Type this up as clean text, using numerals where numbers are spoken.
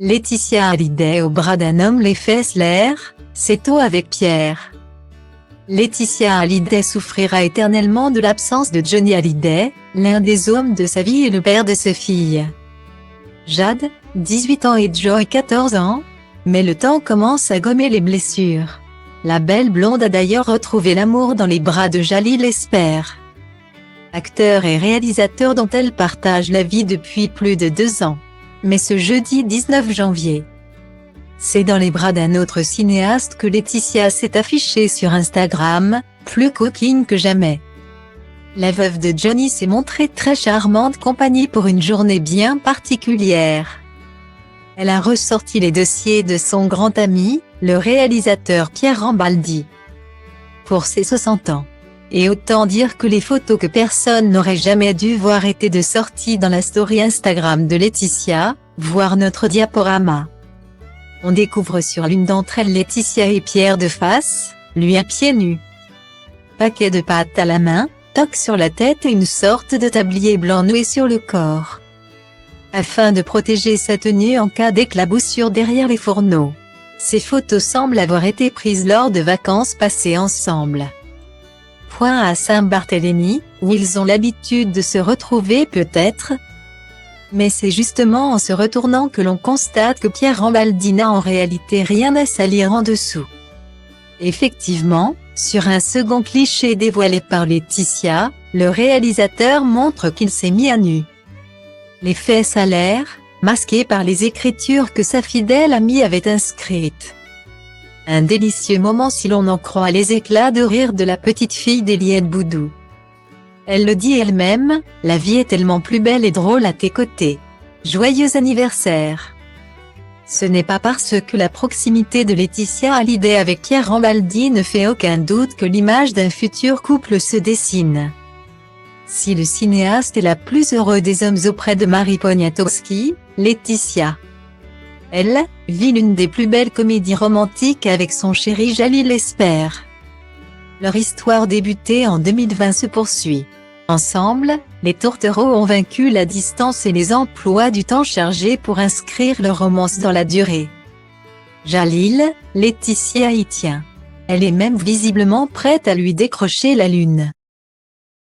Laetitia Hallyday au bras d'un homme, les fesses l'air, c'est tôt avec Pierre. Laetitia Hallyday souffrira éternellement de l'absence de Johnny Hallyday, l'un des hommes de sa vie et le père de ses filles. Jade, 18 ans et Joy, 14 ans. Mais le temps commence à gommer les blessures. La belle blonde a d'ailleurs retrouvé l'amour dans les bras de Jalil Esper, acteur et réalisateur dont elle partage la vie depuis plus de 2 ans. Mais ce jeudi 19 janvier, c'est dans les bras d'un autre cinéaste que Laetitia s'est affichée sur Instagram, plus coquine que jamais. La veuve de Johnny s'est montrée très charmante compagnie pour une journée bien particulière. Elle a ressorti les dossiers de son grand ami, le réalisateur Pierre Rambaldi, pour ses 60 ans. Et autant dire que les photos que personne n'aurait jamais dû voir étaient de sortie dans la story Instagram de Laetitia, voire notre diaporama. On découvre sur l'une d'entre elles Laetitia et Pierre de face, lui à pieds nus. Paquet de pâtes à la main, toque sur la tête et une sorte de tablier blanc noué sur le corps, afin de protéger sa tenue en cas d'éclaboussure derrière les fourneaux. Ces photos semblent avoir été prises lors de vacances passées ensemble. Point à Saint-Barthélemy, où ils ont l'habitude de se retrouver peut-être. Mais c'est justement en se retournant que l'on constate que Pierre Rambaldi n'a en réalité rien à salir en dessous. Effectivement, sur un second cliché dévoilé par Laetitia, le réalisateur montre qu'il s'est mis à nu, les fesses à l'air, masqué par les écritures que sa fidèle amie avait inscrites. Un délicieux moment si l'on en croit les éclats de rire de la petite fille d'Eliette Boudou. Elle le dit elle-même, la vie est tellement plus belle et drôle à tes côtés. Joyeux anniversaire. Ce n'est pas parce que la proximité de Laetitia Hallyday avec Pierre Rambaldi ne fait aucun doute que l'image d'un futur couple se dessine. Si le cinéaste est la plus heureuse des hommes auprès de Marie Poniatowski, Laetitia, elle, vit l'une des plus belles comédies romantiques avec son chéri Jalil Esper. Leur histoire débutée en 2020 se poursuit. Ensemble, les tourtereaux ont vaincu la distance et les emplois du temps chargés pour inscrire leur romance dans la durée. Jalil, Laetitia y tient. Elle est même visiblement prête à lui décrocher la lune.